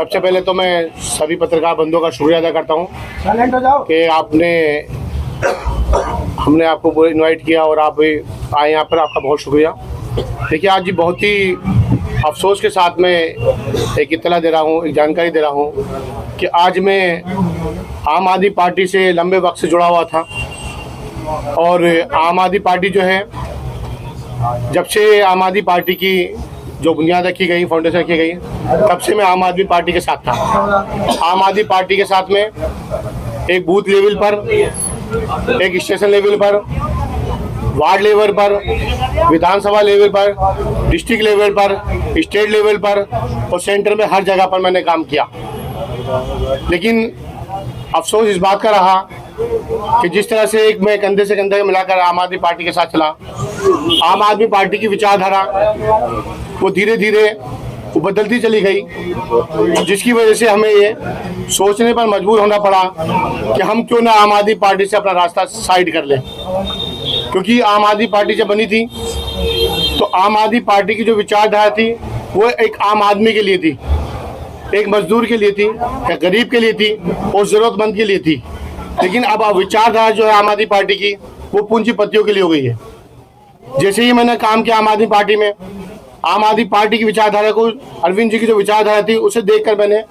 सबसे पहले तो मैं सभी पत्रकार बंधुओं का शुक्रिया अदा करता हूँ कि हमने आपको इनवाइट किया और आप भी आए यहाँ पर। आपका बहुत शुक्रिया। देखिए, आज जी बहुत ही अफसोस के साथ मैं एक इत्तला दे रहा हूँ, एक जानकारी दे रहा हूँ कि आज मैं आम आदमी पार्टी से लंबे वक्त से जुड़ा हुआ था और आम आदमी पार्टी जो है, जब से आम आदमी पार्टी की जो बुनियाद रखी गई, फाउंडेशन रखी गई, तब से मैं आम आदमी पार्टी के साथ था। आम आदमी पार्टी के साथ में एक बूथ लेवल पर, एक स्टेशन लेवल पर, वार्ड लेवल पर, विधानसभा लेवल पर, डिस्ट्रिक्ट लेवल पर, स्टेट लेवल पर और सेंटर में हर जगह पर मैंने काम किया। लेकिन अफसोस इस बात का रहा कि जिस तरह से एक मैं कंधे से कंधे मिलाकर आम आदमी पार्टी के साथ चला, आम आदमी पार्टी की विचारधारा वो धीरे धीरे वो बदलती चली गई, जिसकी वजह से हमें ये सोचने पर मजबूर होना पड़ा कि हम क्यों ना आम आदमी पार्टी से अपना रास्ता साइड कर लें। क्योंकि आम आदमी पार्टी जब बनी थी तो आम आदमी पार्टी की जो विचारधारा थी वो एक आम आदमी के लिए थी, एक मजदूर के लिए थी, एक गरीब के लिए थी और ज़रूरतमंद के लिए थी। लेकिन अब विचारधारा जो है आम आदमी पार्टी की वो पूंजीपतियों के लिए हो गई है। जैसे ही मैंने काम किया आम आदमी पार्टी में, आम आदमी पार्टी की विचारधारा को, अरविंद जी की जो विचारधारा थी उसे देखकर मैंने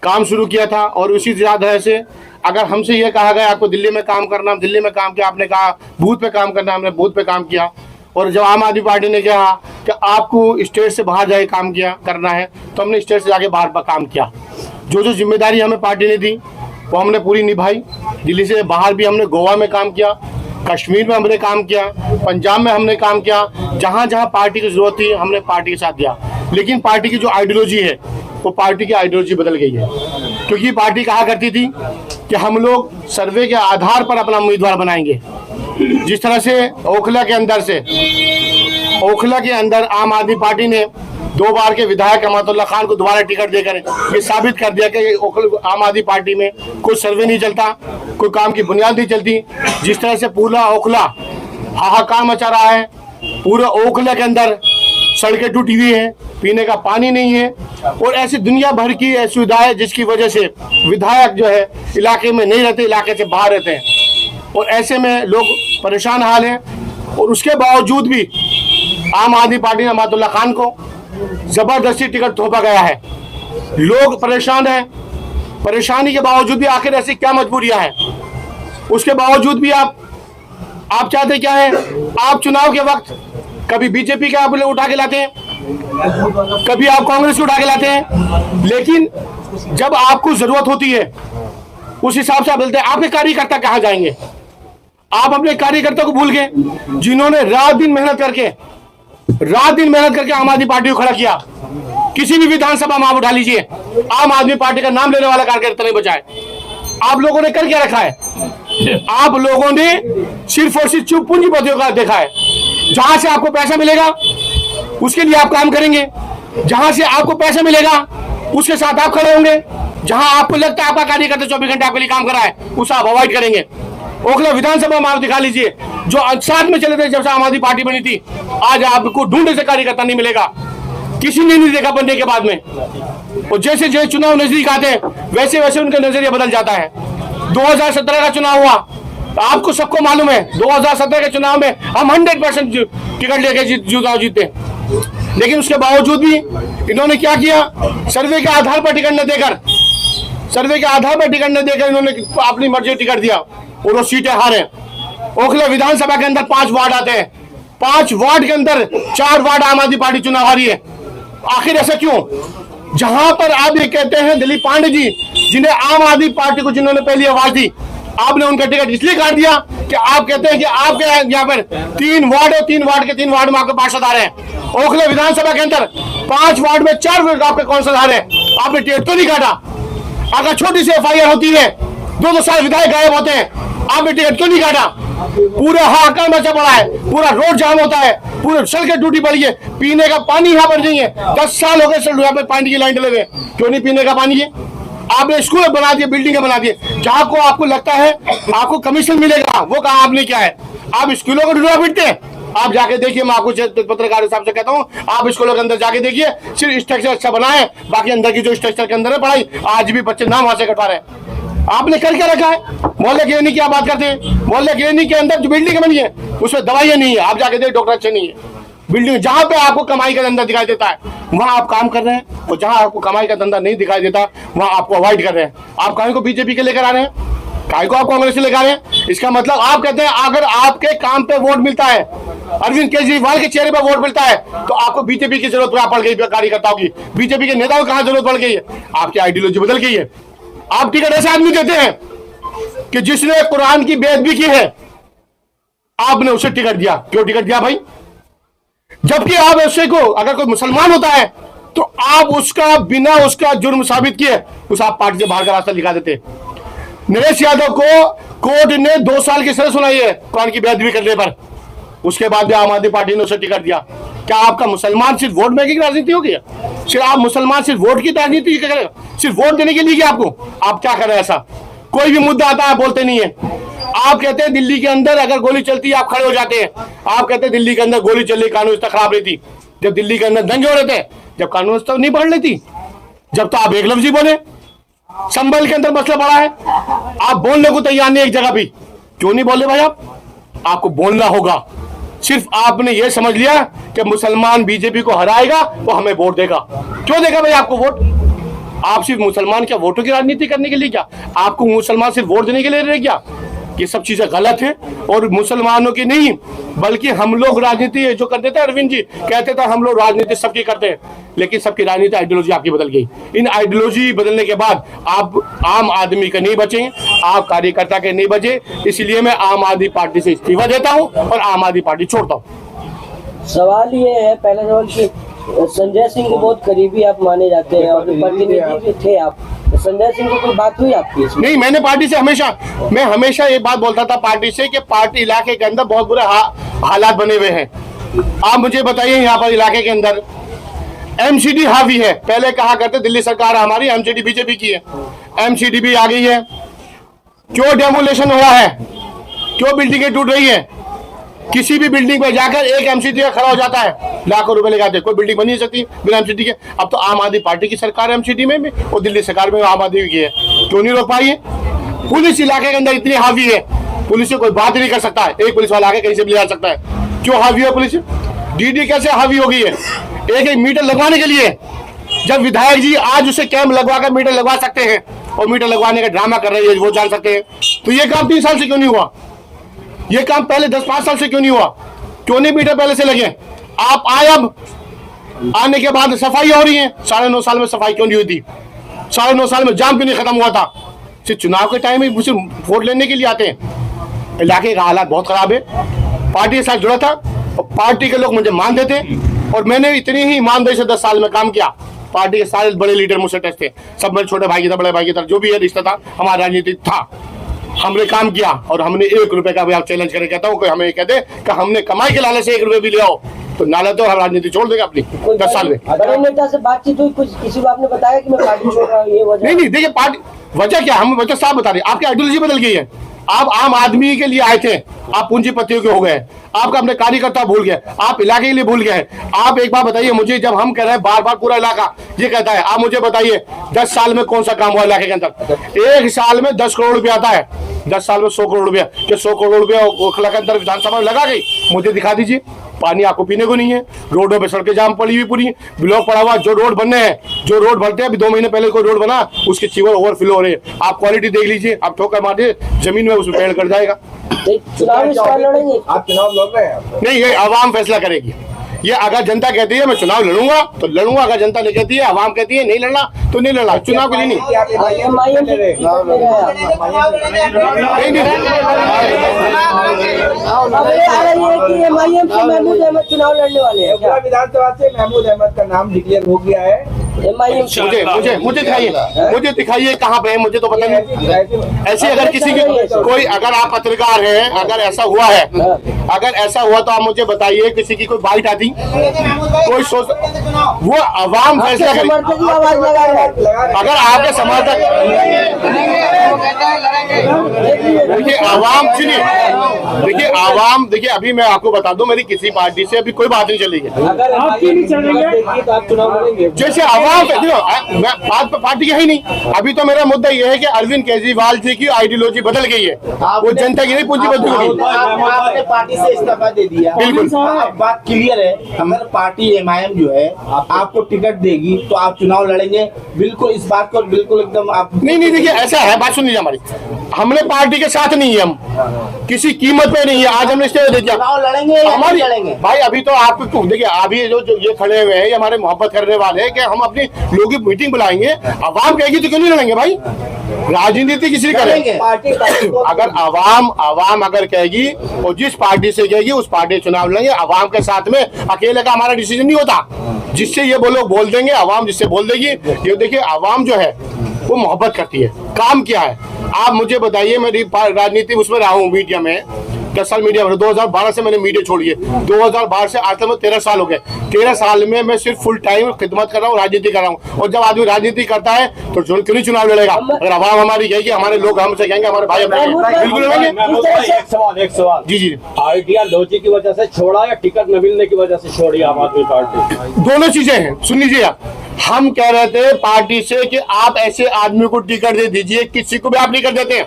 काम शुरू किया था। और उसी विचारधारा से अगर हमसे यह कहा गया आपको दिल्ली में काम करना, हम दिल्ली में काम किया। आपने कहा बूथ पे काम करना, हमने बूथ पे काम किया। और जब आम आदमी पार्टी ने कहा कि आपको स्टेट से बाहर जाके काम करना है, तो हमने स्टेट से जाके बाहर काम किया। जो जिम्मेदारी हमें पार्टी ने दी वो हमने पूरी निभाई। दिल्ली से बाहर भी हमने गोवा में काम किया, कश्मीर में हमने काम किया, पंजाब में हमने काम किया। जहाँ जहाँ पार्टी की जरूरत थी हमने पार्टी के साथ दिया। लेकिन पार्टी की जो आइडियोलॉजी है वो पार्टी की आइडियोलॉजी बदल गई है। क्योंकि पार्टी कहा करती थी कि हम लोग सर्वे के आधार पर अपना उम्मीदवार बनाएंगे। जिस तरह से ओखला के अंदर आम आदमी पार्टी ने 2 बार के विधायक अमातुल्ला खान को दोबारा टिकट देकर ये साबित कर दिया कि आम आदमी पार्टी में कोई सर्वे नहीं चलता, कोई काम की बुनियाद नहीं चलती। जिस तरह से पूरा ओखला हाहाकार मचा रहा है, पूरे ओखला के अंदर सड़कें टूटी हुई हैं, पीने का पानी नहीं है और ऐसी दुनिया भर की सुविधा है, जिसकी वजह से विधायक जो है इलाके में नहीं रहते, इलाके से बाहर रहते हैं और ऐसे में लोग परेशान हाल हैं। और उसके बावजूद भी आम आदमी पार्टी ने अमातुल्ला खान को जबरदस्ती टिकट थोपा गया है। लोग परेशान हैं। परेशानी के बावजूद भी आखिर ऐसी क्या मजबूरियां हैं? उसके बावजूद भी आप चाहते क्या है? आप चुनाव के वक्त कभी बीजेपी के आप उठा के लाते हैं, कभी आप कांग्रेस को उठा के लाते हैं, लेकिन जब आपको जरूरत होती है उस हिसाब से आप बोलते हैं। आपके कार्यकर्ता कहाँ जाएंगे? आप अपने कार्यकर्ता को भूल गए, जिन्होंने रात दिन मेहनत करके आम आदमी पार्टी को खड़ा किया। किसी भी विधानसभा में आप उठा लीजिए, आम आदमी पार्टी का नाम लेने वाला कार्यकर्ता नहीं बचा है। आप लोगों ने कर क्या रखा है? आप लोगों ने सिर्फ और सिर्फ चुप पूंजीपतियों का देखा है। जहां से आपको पैसा मिलेगा उसके लिए आप काम करेंगे, जहां से आपको पैसा मिलेगा उसके साथ आप खड़े होंगे, जहां आपको लगता है आपका कार्यकर्ता 24 घंटे आपके लिए काम कर रहा है उसे आप अवॉइड करेंगे। ओखला विधानसभा में आप दिखा लीजिए, जो साथ में चले थे जब से आम आदमी पार्टी बनी थी, आज आपको ढूंढने से कार्यकर्ता नहीं मिलेगा। किसी ने नहीं देखा बनने के बाद में। और जैसे जैसे चुनाव नजदीक आते हैं वैसे वैसे उनका नजरिया बदल जाता है। 2017 का चुनाव हुआ, आपको सबको मालूम है 2017 के चुनाव में हम 100% टिकट लेके चुनाव जीते। लेकिन उसके बावजूद भी इन्होंने क्या किया? सर्वे के आधार पर टिकट न देकर इन्होंने अपनी मर्जी टिकट दिया और वो सीटें हारे। ओखला विधानसभा के अंदर 5 वार्ड आते हैं, 5 वार्ड के अंदर 4 वार्ड आम आदमी पार्टी चुनाव हारी है। आखिर ऐसा क्यों? जहां पर आप ये कहते हैं दिलीप पांडे जी, जिन्हें आम आदमी पार्टी को जिन्होंने पहली आवाज दी, आपने उनका टिकट इसलिए काट दिया कि आप कहते हैं कि आपके यहाँ पर 3 वार्ड है, 3 वार्ड में आपके पार्षद आ रहे हैं। ओखला विधानसभा के अंदर 5 वार्ड में 4 आपके कौंसिलर आ रहे हैं, आपने टिकट तो नहीं काटा। अगर छोटी सी FIR होती है, 2 साल विधायक गायब होते हैं, आपने टिकट क्यों नहीं काटा? पूरा हाहाकार मचा पड़ा है, पूरा रोड जाम होता है, पूरे सड़कें टूटी पड़ी है, पीने का पानी यहाँ पर नहीं है। 10 साल हो गए यहाँ पे पानी की लाइन डले हुए, क्यों नहीं पीने का पानी है? आपने स्कूल बना दिए, बिल्डिंगें बना दिए, जहाँ को आपको लगता है आपको कमीशन मिलेगा, वो कहा आपने क्या है? आप स्कूलों को ढूंढा फिरते हैं, आप जाके देखिए, मैं आपको पत्रकार साहब से कहता हूँ, आप स्कूलों के अंदर जाके देखिए, सिर्फ स्ट्रक्चर अच्छा बना है, बाकी अंदर की जो स्ट्रक्चर के अंदर है पढ़ाई, आज भी बच्चे नाम वहां से कटवा रहे हैं। आपने कर क्या रखा है? मोहल्ले क्लिनिक की आप बात करते हैं, मोहल्ले क्लिनिक के अंदर जो बिल्डिंग बनी है उसमें दवाइयां नहीं है, आप जाके देखिए डॉक्टर अच्छे नहीं है। बिल्डिंग जहां पे आपको कमाई का धंधा दिखाई देता है वहां आप काम कर रहे हैं, और जहां आपको कमाई का धंधा नहीं दिखाई देता वहां आपको अवॉइड कर रहे हैं। आप काहे को बीजेपी के लेकर आ रहे हैं, काहे को आप कांग्रेस से लेकर आ रहे हैं? इसका मतलब आप कहते हैं अगर आपके काम पे वोट मिलता है, अरविंद केजरीवाल के चेहरे पर वोट मिलता है, तो आपको बीजेपी की जरूरत पड़ गई, कार्यकर्ताओं की, बीजेपी के नेताओं की कहां जरूरत पड़ गई है? आपकी आइडियोलॉजी बदल गई है। आप टिकट ऐसे आदमी देते हैं कि जिसने कुरान की बेअदबी की है, आपने उसे टिकट दिया। क्यों टिकट दिया भाई? जबकि आप ऐसे को, अगर कोई मुसलमान होता है तो आप उसका बिना उसका जुर्म साबित किए उस आप पार्टी से बाहर का रास्ता दिखा देते। नरेश यादव को कोर्ट ने 2 साल की सजा सुनाई है कुरान की बेअदबी करने पर, उसके बाद भी आम आदमी पार्टी ने उसे टिकट दिया। क्या आपका मुसलमान सिर्फ वोट बैंक की राजनीति होगी? सिर्फ आप मुसलमान सिर्फ वोट की राजनीति करेगा, सिर्फ वोट देने के लिए? आपको आप क्या कर रहे हैं? ऐसा कोई भी मुद्दा आता है बोलते नहीं है। आप कहते हैं दिल्ली के अंदर अगर गोली चलती है आप खड़े हो जाते हैं। आप कहते हैं दिल्ली के अंदर गोली चली, कानून व्यवस्था खराब रही थी। जब दिल्ली के अंदर दंगे हो रहे थे, जब कानून व्यवस्था नहीं बढ़ रही थी, जब तो आप एक लफ्जी बोले। संभल के अंदर मसला बड़ा है, आप बोलने को तैयार नहीं एक जगह भी। क्यों नहीं बोले भाई? आपको बोलना होगा। सिर्फ आपने ये समझ लिया कि मुसलमान बीजेपी को हराएगा वो हमें वोट देगा। क्यों देगा भाई आपको वोट? आप सिर्फ मुसलमान क्या वोटों की राजनीति करने के लिए? क्या आपको मुसलमान सिर्फ वोट देने के लिए रहे क्या? ये सब चीजें गलत है, और मुसलमानों की नहीं बल्कि हम लोग राजनीति जो करते थे, अरविंद जी कहते थे हम लोग राजनीति सबकी करते हैं, लेकिन सबकी राजनीति आइडियोलॉजी आपकी बदल गई। इन आइडियोलॉजी बदलने के बाद आप आम आदमी के नहीं बचे, आप कार्यकर्ता के नहीं बचे। इसलिए मैं आम आदमी पार्टी से इस्तीफा देता हूँ और आम आदमी पार्टी छोड़ता हूँ। सवाल ये है, पहला सवाल कि संजय सिंह के बहुत करीबी आप माने जाते हैं और प्रतिनिधि भी थे आप, तो संजय सिंह को कोई बात हुई आपकी? नहीं, मैंने पार्टी से मैं हमेशा ये बात बोलता था पार्टी से कि पार्टी इलाके के अंदर बहुत बुरे हालात बने हुए हैं। आप मुझे बताइए, यहाँ पर इलाके के अंदर एमसीडी हावी है। पहले कहा करते दिल्ली सरकार हमारी, एमसीडी बीजेपी की है, एमसीडी भी आ गई है। क्यों डेमोलेशन हो रहा है? क्यों बिल्डिंगें टूट रही है? किसी भी बिल्डिंग पर जाकर एक एमसीडी का खड़ा हो जाता है, लाखों रुपए लगाते, कोई बिल्डिंग बनी नहीं सकती बिना एमसीडी के। अब तो आम आदमी पार्टी की सरकार एमसीडी में भी, और दिल्ली सरकार में आम आदमी की है। क्यों नहीं रोक पाई है? पुलिस इलाके के अंदर इतनी हावी है, पुलिस से कोई बात नहीं कर सकता है, एक पुलिस वाला आके कहीं से भी ले जा सकता है। क्यों हावी है पुलिस? डीडी कैसे हावी हो गई है? एक मीटर लगवाने के लिए, जब विधायक जी आज उसे कैंप लगवाकर मीटर लगवा सकते हैं और मीटर लगवाने का ड्रामा कर रहे हैं, वो जान सकते हैं, तो ये काम 3 साल से क्यों नहीं हुआ? ये काम पहले 10-5 साल से क्यों नहीं हुआ? क्यों नहीं मीटर पहले से लगे? आप आए, अब आने के बाद सफाई हो रही है। 9.5 साल में सफाई क्यों नहीं हुई थी? 9.5 साल में जाम क्यों नहीं खत्म हुआ था? सिर्फ चुनाव के टाइम में सिर्फ वोट लेने के लिए आते हैं। इलाके का हालात बहुत खराब है। पार्टी के साथ जुड़ा था और पार्टी के लोग मुझे मान देते, और मैंने इतनी ही ईमानदारी से 10 साल में काम किया। पार्टी के सारे बड़े लीडर मुझसे टच थे, सब मेरे छोटे भाई की तरह, बड़े भाई की तरह, जो भी है रिश्ता था हमारा राजनीतिक था। हमने काम किया और हमने 1 रुपए का भी आप चैलेंज करके कहता हूँ, कोई हमें कहते कि हमने कमाई के लालच से 1 रुपए भी ले आओ, तो नाला तो हम राजनीति छोड़ देगा अपनी 10 साल में। बड़े नेता से बातचीत हुई, कुछ किसी को आपने बताया कि मैं पार्टी छोड़ रहा हूँ, ये वजह? नहीं, देखिए पार्टी वजह क्या, हम वजह साफ बता रहे, आपकी आइडियोलॉजी बदल गई है। आप आम आदमी के लिए आए थे, आप पूंजीपतियों के हो गए, आपका अपने कार्यकर्ता भूल गए, आप इलाके के लिए भूल गए। आप एक बार बताइए मुझे, जब हम कह रहे हैं बार बार पूरा इलाका ये कहता है, आप मुझे बताइए 10 साल में कौन सा काम हुआ इलाके के अंदर? 1 साल में 10 करोड़ रुपया आता है, 10 साल में 100 करोड़ रुपया, कि 100 करोड़ रुपया ओखला के अंदर विधानसभा में लगा गई? मुझे दिखा दीजिए। पानी आपको पीने को नहीं है, रोडों पे सड़कें जाम पड़ी हुई पूरी, ब्लॉक पड़ा हुआ। जो रोड बनने हैं, जो रोड बनते हैं, अभी 2 महीने पहले कोई रोड बना, उसके सीवर ओवरफ्लो हो रहे हैं। आप क्वालिटी देख लीजिए, आप ठोकर मार दे जमीन में, उसमें पेड़ कर जाएगा। चुनाव लड़ेंगे? आप चुनाव लड़ रहे हैं? नहीं, ये आवाम फैसला करेगी। ये अगर जनता कहती है मैं चुनाव लड़ूंगा तो लड़ूंगा, अगर जनता नहीं कहती है, आवाम कहती है नहीं लड़ना तो नहीं लड़ना। चुनाव के लिए नहीं। महमूद अहमद चुनाव लड़ने वाले हैं। विधानसभा से महमूद अहमद का नाम डिक्लेयर हो गया है। मुझे दिखाइए कहाँ पे है, मुझे तो पता नहीं। ऐसे अगर किसी की कोई, अगर आप पत्रकार हैं, अगर ऐसा हुआ है, अगर ऐसा हुआ तो आप मुझे बताइए, किसी की कोई बाइट आती, कोई सोच, वो आवाम फैसला करे। अगर आपके समर्थक, देखिए आवाम, सुनिए, देखिए आवाम, देखिए अभी मैं आपको बता दूं, मेरी किसी पार्टी से अभी कोई बात नहीं चलेगी। जैसे आवाम, बात पार्टी है ही नहीं। अभी तो मेरा मुद्दा यह है कि अरविंद केजरीवाल जी की आइडियोलॉजी बदल गई है, वो जनता की नहीं, पूंजीपति की। आपने पार्टी से इस्तीफा दे दिया, बिल्कुल बात क्लियर है। अगर पार्टी एमआईएम जो है आपको टिकट देगी तो आप चुनाव लड़ेंगे, बिल्कुल इस बात को बिल्कुल एकदम आप नहीं, देखिए ऐसा है, बात सुन लीजिए हमारी, हमने पार्टी के साथ नहीं है, हम किसी कीमत पे नहीं है। आज हमने इस्तीफा दे दिया, चुनाव लड़ेंगे या नहीं लड़ेंगे? भाई अभी तो आपको देखिए, अभी जो ये खड़े हुए हैं, ये हमारे मोहब्बत करने वाले हैं कि हम अपनी लोगों की मीटिंग बुलाएंगे, आवाम कहेगी तो क्यों नहीं लड़ेंगे भाई? राजनीति किसी करेंगे, अगर आवाम अगर कहेगी और जिस पार्टी से कहेगी उस पार्टी चुनाव लड़ेंगे आवाम के साथ में। अकेले का हमारा डिसीजन नहीं होता, जिससे ये लोग बोल देंगे, आवाम जिससे बोल देगी। ये देखिए आवाम जो है वो मोहब्बत करती है। काम क्या है आप मुझे बताइए, मैं राजनीति उसमें रहा हूँ, मीडिया में 10 साल मीडिया में, 2012 से मैंने मीडिया छोड़ी है, 2012 से आज तक में 13 साल हो गए। 13 साल में मैं सिर्फ फुल टाइम खिदमत कर रहा हूँ, राजनीति कर रहा हूँ। और जब आदमी राजनीति करता है तो क्यों नहीं चुनाव लड़ेगा? अगर आवाम हमारी कहेगी, हमारे लोग हमसे कहेंगे, हमारे भाई बिल्कुल लड़ेंगे। एक सवाल जी आइडियोलॉजी की वजह से छोड़ा या टिकट न मिलने की वजह से छोड़ी आम आदमी पार्टी? दोनों चीजें हैं, सुन लीजिए आप। हम कह रहे थे पार्टी से कि आप ऐसे आदमी को टिकट दे दीजिए, किसी को भी आप नहीं कर देते हैं।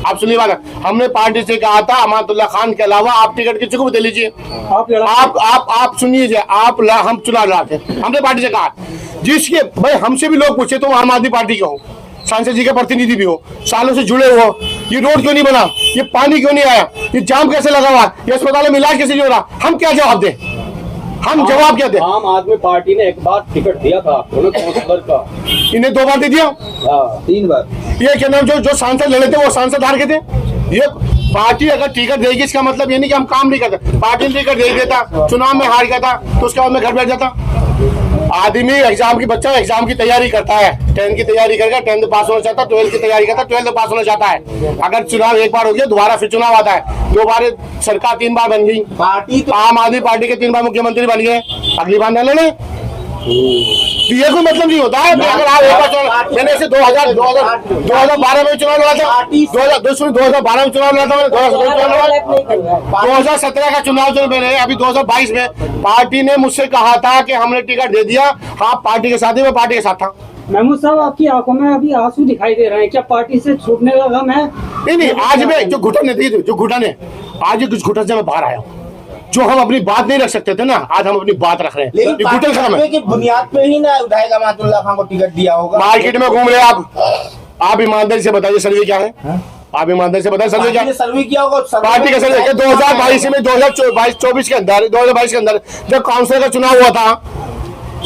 आप सुनिए बात, हमने पार्टी से कहा था अमानुल्लाह खान के अलावा आप टिकट किसी को भी दे लीजिए। आप सुनिए, हम चुनाव लड़ाते, हमने पार्टी से कहा, जिसके भाई हमसे भी लोग पूछे तो आम आदमी पार्टी के हो, सांसद जी के प्रतिनिधि भी हो, सालों से जुड़े हो, ये रोड क्यों नहीं बना, ये पानी क्यों नहीं आया, ये जाम कैसे लगा हुआ, ये अस्पताल में इलाज कैसे नहीं हो रहा, हम क्या जवाब दें? हम जवाब क्या दें? आम आदमी पार्टी ने एक बार टिकट दिया था काउंसलर का, इन्हें 2 बार दे दिया, 3 बार। ये क्या नाम, जो सांसद लड़े थे वो सांसद हार गए थे। ये पार्टी अगर टिकट देगी इसका मतलब ये नहीं कि हम काम नहीं करते। पार्टी ने टिकट दे देता, चुनाव में हार गया था तो उसके बाद में घर बैठ जाता। आदमी एग्जाम की, बच्चा एग्जाम की तैयारी करता है, 10th की तैयारी करेगा, 10th पास होना चाहता है, 12th की तैयारी करता है, 12th पास होना चाहता है। अगर चुनाव एक बार हो गया, दोबारा फिर चुनाव आता है, 2 बार सरकार 3 बार बन गई, पार्टी तो आम आदमी पार्टी के 3 बार मुख्यमंत्री बन गए, अगली बार न लड़े तो ये कोई मतलब नहीं होता है। अगर आप एक बार चुनाव, मैंने ऐसे 2012 में चुनाव लड़ा था, 2012 में चुनाव लड़ा था, मैंने 2017 का चुनाव जो मैंने अभी 2022 में, पार्टी ने मुझसे कहा था कि हमने टिकट दे दिया, हाँ पार्टी के साथ ही, मैं पार्टी के साथ था। महमूद साहब, आपकी आंखों में अभी आंसू दिखाई दे रहे हैं, क्या पार्टी से छूटने का गम है? नहीं, आज मैं जो घुटन है, जो घुटन है, आज कुछ घुटन से मैं बाहर आया हूँ। जो हम अपनी बात नहीं रख सकते थे ना, आज हम अपनी बात रख रहे हैं। लेकिन घुटन खत्म है की बुनियाद पे ही ना विधायक अमानुल्लाह खान को टिकट दिया होगा। मार्केट में घूम रहे आप ईमानदारी से बताइए सर्वे क्या है? आप ईमानदारी से बताइए सर्वे क्या है? सर्वे किया होगा, पार्टी का सर्वे 2022 में, 2024 के अंदर, 2022 के अंदर जब काउंसिलर का चुनाव हुआ था,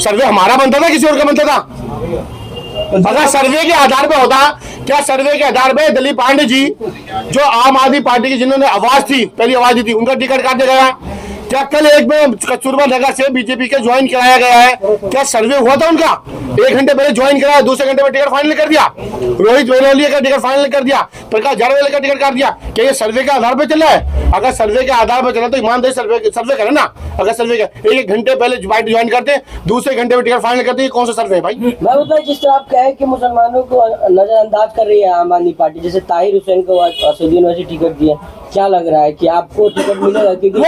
सर्वे हमारा बनता था, किसी और का बनता था? अगर सर्वे के आधार पे होता, क्या सर्वे के आधार पे दिलीप पांडे जी जो आम आदमी पार्टी की, जिन्होंने आवाज थी, पहली आवाज दी थी, उनका टिकट काट दिया गया? क्या कल एक में कस्तूरबा नगर से बीजेपी के ज्वाइन कराया गया है? क्या सर्वे हुआ था उनका? 1 घंटे पहले ज्वाइन कराया, दूसरे घंटे में टिकट फाइनल कर दिया, रोहित वेलोलिया का टिकट फाइनल कर दिया, प्रकाश जारवेल का टिकट काट दिया। क्या ये सर्वे के आधार पर चला है? अगर सर्वे के आधार पर चला तो ईमानदारी सर्वे करे ना। अगर सर्वे का 1 घंटे पहले ज्वाइन करते, दूसरे घंटे में टिकट फाइनल करते, ये कौन सा सर्वे है भाई? महमूद भाई, जिस तरह आप कहे कि मुसलमानों को नजरअंदाज कर रही है आम आदमी पार्टी, जैसे ताहिर हुसैन को असदुद्दीन वैसी टिकट दिया, क्या लग रहा है कि आपको टिकट मिलेगा? क्योंकि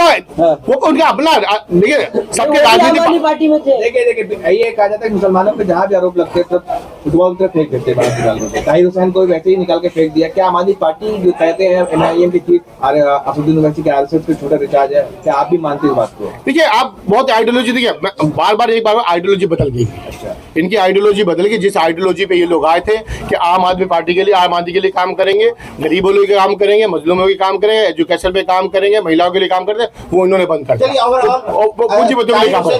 वो उनका अपना, देखिए सबके राजनीति पार्टी में थे। देखिए ये कहा जाता है मुसलमानों पे जहाँ भी आरोप लगते हैं तब फुटबॉल की तरफ फेंक देते हैं। ताहिर हुसैन को वैसे ही निकाल के फेंक दिया। क्या आम आदमी पार्टी जो कहते हैं एमआईएम की चीफ असदुद्दीन ओवैसी के आरएसएस पे छोटा रिचार्ज है, क्या आप भी मानते हैं इस बात को? देखिए आप बहुत आइडियोलॉजी, देखिए बार एक बार आइडियोलॉजी बदल गई। इनकी आइडियोलॉजी बदल गई। जिस आइडियोलॉजी पे ये लोग आए थे कि आम आदमी पार्टी के लिए, आम आदमी के लिए काम करेंगे, गरीबों के काम करेंगे, मजलूमों के काम करेंगे, एजुकेशन पे काम करेंगे, महिलाओं के लिए काम करते, वो इन्होंने बंद कर दिया।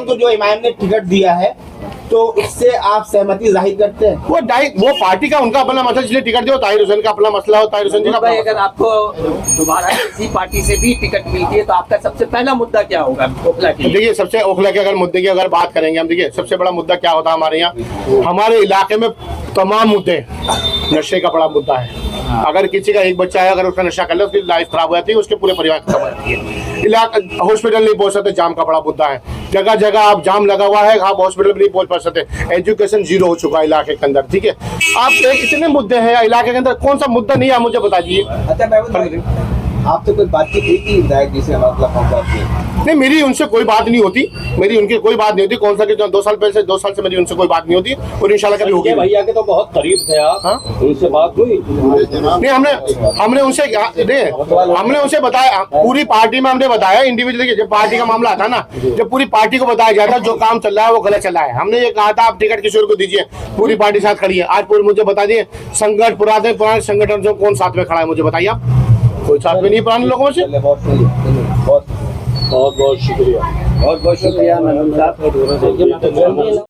जो इमाम ने टिकट दिया है तो उससे आप सहमति जाहिर करते हैं? वो पार्टी का उनका अपना मसला, इसलिए टिकट दिया। ताहिर हुसैन का अपना मसला हो, ताहिर हुसैन जी का भाई, अपना अगर आपको दोबारा किसी पार्टी से भी टिकट मिलती है तो आपका सबसे पहला मुद्दा क्या होगा ओखला के लिए? देखिए, सबसे ओखला के अगर मुद्दे की अगर बात करेंगे हम, देखिए सबसे बड़ा मुद्दा क्या होता है हमारे यहाँ, हमारे इलाके में तमाम मुद्दे, नशे का बड़ा मुद्दा है। अगर किसी का एक बच्चा है, अगर उसका नशा कर ले, उसकी लाइफ खराब हो जाती है, उसके पूरे परिवार खत्म हो जाती है। इलाका हॉस्पिटल नहीं पहुंच सकते, जाम का बड़ा मुद्दा है। जगह जगह आप जाम लगा हुआ है, आप हॉस्पिटल भी नहीं पहुंच सकते। एजुकेशन जीरो हो चुका है इलाके के अंदर, ठीक है। आप इतने मुद्दे हैं इलाके के अंदर, कौन सा मुद्दा नहीं है मुझे बता दीजिए। अच्छा महबूब भाई, आपसे कोई बातचीत हुई थी विधायक जी से, मतलब हम बात की? नहीं, मेरी उनसे कोई बात नहीं होती, मेरी उनकी कोई बात नहीं होती। कौन सा कि 2 साल से मेरी उनसे कोई बात नहीं होती, और इंशाल्लाह कभी होगी। भैया के तो बहुत करीब थे आप, हाँ? उनसे बात हुई? नहीं, हमने उनसे बताया, पूरी पार्टी में हमने बताया इंडिविजुअली। जब पार्टी का मामला आता ना, जब पूरी पार्टी को बताया जाता है जो काम चल रहा है वो गलत चल रहा है। हमने ये कहा था आप टिकट किसी और को दीजिए, पूरी पार्टी साथ खड़ी है। आज पूरे मुझे बता दिए, संगठन पुराने संगठन से कौन साथ में खड़ा है मुझे बताइए आप? कोई साथ में नहीं पुराने लोगों से। बहुत बहुत शुक्रिया, बहुत बहुत शुक्रिया मैडम साहब।